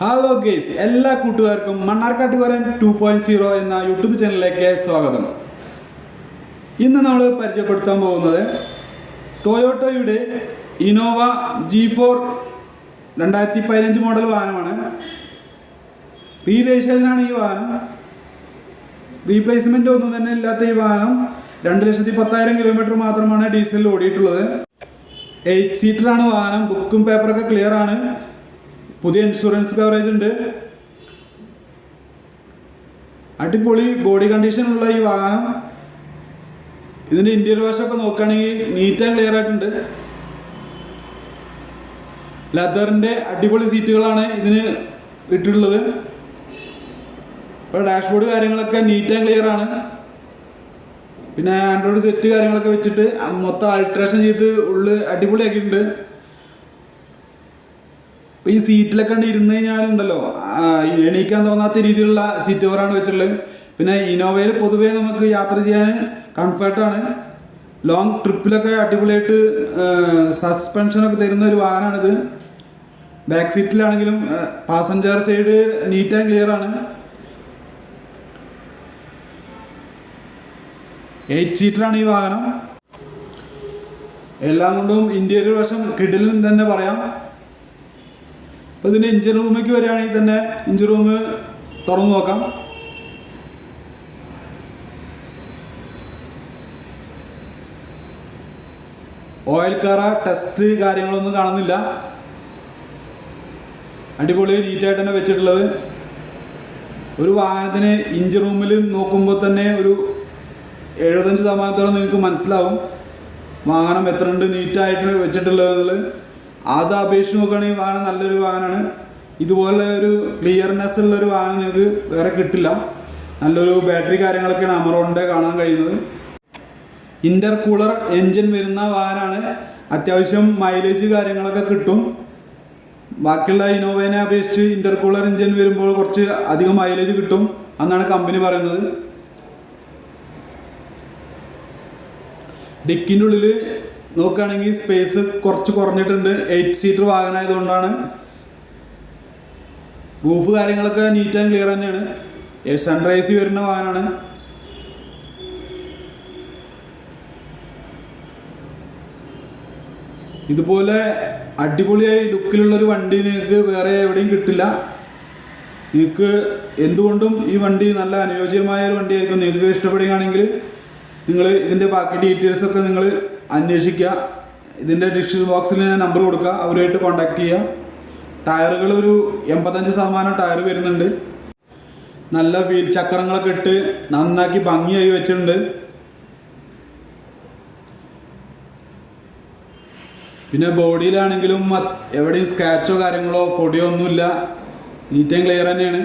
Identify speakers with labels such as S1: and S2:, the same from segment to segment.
S1: Hello guys, എല്ലാ കൂട്ടുകാർക്കും മണ്ണാർക്കാട്ടുകാരൻ 2.0 എന്ന യൂട്യൂബ് ചാനലിലേക്ക് സ്വാഗതം. ഇന്ന് നമ്മൾ പരിചയപ്പെടുത്താൻ പോകുന്നത് ടൊയോട്ടോയുടെ ഇന്നോവ G4 2015 മോഡൽ വാഹനമാണ്. റീ രജിസ്ട്രേഷനാണ് ഈ വാഹനം. റീപ്ലേസ്മെൻ്റ് ഒന്നും തന്നെ ഇല്ലാത്ത ഈ വാഹനം 2,10,000 കിലോമീറ്റർ മാത്രമാണ് ഡീസലിൽ ഓടിയിട്ടുള്ളത്. 8 സീറ്ററാണ് വാഹനം. ബുക്കും പേപ്പറൊക്കെ ക്ലിയർ ആണ്. പുതിയ ഇൻഷുറൻസ് കവറേജ് ഉണ്ട്. അടിപൊളി ബോഡി കണ്ടീഷനുള്ള ഈ വാഹനം. ഇതിൻ്റെ ഇൻറ്റീരിയർ വാഷൊക്കെ നോക്കുകയാണെങ്കിൽ നീറ്റ് ആൻഡ് ക്ലിയർ ആയിട്ടുണ്ട്. ലെതറിൻ്റെ അടിപൊളി സീറ്റുകളാണ് ഇതിന് ഇട്ടിട്ടുള്ളത്. ഇപ്പോൾ ഡാഷ്ബോർഡ് കാര്യങ്ങളൊക്കെ നീറ്റ് ആൻഡ് ക്ലിയർ ആണ്. പിന്നെ ആൻഡ്രോയിഡ് സെറ്റ് കാര്യങ്ങളൊക്കെ വെച്ചിട്ട് മൊത്തം അൾട്രേഷൻ ചെയ്ത് ഉള്ളിൽ അടിപൊളിയാക്കിയിട്ടുണ്ട്. ഈ സീറ്റിലൊക്കെ ഇരുന്ന് കഴിഞ്ഞാലുണ്ടല്ലോ എണീക്കാൻ തോന്നാത്ത രീതിയിലുള്ള സീറ്റ് കവറാണ് വെച്ചിട്ടുള്ളത്. പിന്നെ ഇന്നോവയിൽ പൊതുവേ നമുക്ക് യാത്ര ചെയ്യാൻ കംഫർട്ടാണ്. ലോങ് ട്രിപ്പിലൊക്കെ അടിപൊളിയായിട്ട് സസ്പെൻഷനൊക്കെ തരുന്ന ഒരു വാഹനമാണിത്. ബാക്ക് സീറ്റിലാണെങ്കിലും passenger side neat and clear ആണ്. 8 സീറ്ററാണ് ഈ വാഹനം. എല്ലാം കൊണ്ടും ഇൻറ്റീരിയർ വശം കിടിലൻ തന്നെ പറയാം. അപ്പോൾ ഇതിൻ്റെ എഞ്ചിൻ റൂമിലേക്ക് വരികയാണെങ്കിൽ തന്നെ എഞ്ചിൻ റൂം തുറന്നു നോക്കാം. ഓയിൽ കാറ ടെസ്റ്റ് കാര്യങ്ങളൊന്നും കാണുന്നില്ല. അടിപൊളി നീറ്റായിട്ട് തന്നെ വെച്ചിട്ടുള്ളത്. ഒരു വാഹനത്തിന് എഞ്ചിൻ റൂമിൽ നോക്കുമ്പോൾ തന്നെ ഒരു 75% നിങ്ങൾക്ക് മനസ്സിലാവും വാഹനം എത്ര ഉണ്ട് നീറ്റായിട്ട് വെച്ചിട്ടുള്ളത്. അത് അപേക്ഷിച്ച് നോക്കുകയാണെങ്കിൽ വാഹനം നല്ലൊരു വാഹനമാണ്. ഇതുപോലെ ഒരു ക്ലിയർനെസ് ഉള്ളൊരു വാഹനം നിങ്ങൾക്ക് വേറെ കിട്ടില്ല. നല്ലൊരു ബാറ്ററി കാര്യങ്ങളൊക്കെയാണ് അമറോണിൻ്റെ കാണാൻ കഴിയുന്നത്. ഇൻ്റർകൂളർ എൻജിൻ വരുന്ന വാഹനമാണ്. അത്യാവശ്യം മൈലേജ് കാര്യങ്ങളൊക്കെ കിട്ടും. ബാക്കിയുള്ള ഇന്നോവേനെ അപേക്ഷിച്ച് ഇൻ്റർകൂളർ എൻജിൻ വരുമ്പോൾ കുറച്ച് അധികം മൈലേജ് കിട്ടും എന്നാണ് കമ്പനി പറയുന്നത്. ഡിക്കിൻ്റെ ഉള്ളിൽ നോക്കുകയാണെങ്കിൽ സ്പേസ് കുറച്ച് കുറഞ്ഞിട്ടുണ്ട്. 8 സീറ്റർ വാഹനമായതുകൊണ്ടാണ്. റൂഫ് കാര്യങ്ങളൊക്കെ നീറ്റ് ആൻഡ് ക്ലിയർ തന്നെയാണ്. സൺറൈസ് വരുന്ന വാഹനമാണ്. ഇതുപോലെ അടിപൊളിയായി ലുക്കിലുള്ളൊരു വണ്ടി നിങ്ങൾക്ക് വേറെ എവിടെയും കിട്ടില്ല. നിങ്ങൾക്ക് എന്തുകൊണ്ടും ഈ വണ്ടി നല്ല അനുയോജ്യമായ ഒരു വണ്ടിയായിരിക്കും. നിങ്ങൾക്ക് ഇഷ്ടപ്പെടുകയാണെങ്കിൽ നിങ്ങൾ ഇതിൻ്റെ ബാക്കി ഡീറ്റെയിൽസൊക്കെ നിങ്ങൾ അന്വേഷിക്കുക. ഇതിൻ്റെ ഡിസ്ക്രിപ്ഷൻ ബോക്സിൽ ഞാൻ നമ്പർ കൊടുക്കുക, അവരുമായിട്ട് കോൺടാക്ട് ചെയ്യുക. ടയറുകൾ ഒരു 85% ടയർ വരുന്നുണ്ട്. നല്ല വീൽ ചക്രങ്ങളൊക്കെ ഇട്ട് നന്നാക്കി ഭംഗിയായി വെച്ചിട്ടുണ്ട്. പിന്നെ ബോഡിയിലാണെങ്കിലും എവിടെയും സ്ക്രാച്ചോ കാര്യങ്ങളോ പൊടിയോ ഒന്നുമില്ല. നീറ്റ് ആൻഡ് ക്ലിയർ തന്നെയാണ്.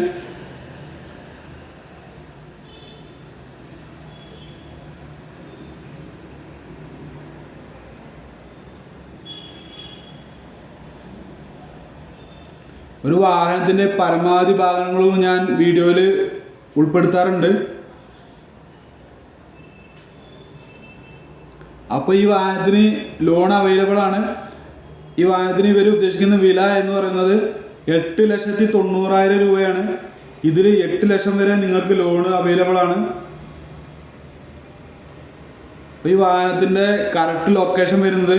S1: ഒരു വാഹനത്തിൻ്റെ പരമാവധി ഭാഗങ്ങളും ഞാൻ വീഡിയോയിൽ ഉൾപ്പെടുത്താറുണ്ട്. അപ്പോൾ ഈ വാഹനത്തിന് ലോൺ അവൈലബിൾ ആണ്. ഈ വാഹനത്തിന് ഇവർ ഉദ്ദേശിക്കുന്ന വില എന്ന് പറയുന്നത് 8,90,000 രൂപയാണ്. ഇതിൽ 8 ലക്ഷം വരെ നിങ്ങൾക്ക് ലോൺ അവൈലബിൾ ആണ്. അപ്പോൾ ഈ വാഹനത്തിൻ്റെ കറക്റ്റ് ലൊക്കേഷൻ വരുന്നത്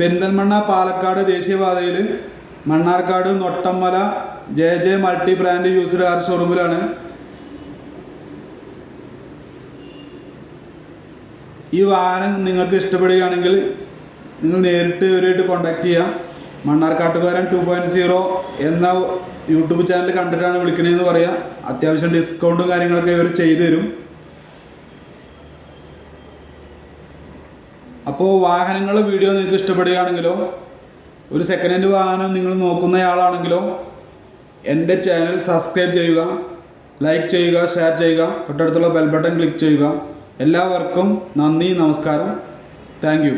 S1: പെരിന്തൽമണ്ണ പാലക്കാട് ദേശീയപാതയിൽ Mannarkkad Nottammala JJ multi brand used car ഷോറൂമിലാണ്. ഈ വാഹനം നിങ്ങൾക്ക് ഇഷ്ടപ്പെടുകയാണെങ്കിൽ നിങ്ങൾ നേരിട്ട് ഇവരുമായിട്ട് കോൺടാക്ട് ചെയ്യുക. മണ്ണാർക്കാട്ടുകാരൻ 2.0 എന്ന യൂട്യൂബ് ചാനൽ കണ്ടിട്ടാണ് വിളിക്കണതെന്ന് പറയുക. അത്യാവശ്യം ഡിസ്കൗണ്ടും കാര്യങ്ങളൊക്കെ ഇവർ ചെയ്തു തരും. അപ്പോൾ വാഹനങ്ങളുടെ വീഡിയോ നിങ്ങൾക്ക് ഇഷ്ടപ്പെടുകയാണെങ്കിലോ ഒരു സെക്കൻഡ് ഹാൻഡ് വാഹനം നിങ്ങൾ നോക്കുന്നയാളാണെങ്കിലോ എൻ്റെ ചാനൽ സബ്സ്ക്രൈബ് ചെയ്യുക, ലൈക്ക് ചെയ്യുക, ഷെയർ ചെയ്യുക, തൊട്ടടുത്തുള്ള ബെൽ ബട്ടൺ ക്ലിക്ക് ചെയ്യുക. എല്ലാവർക്കും നന്ദി, നമസ്കാരം. Thank you.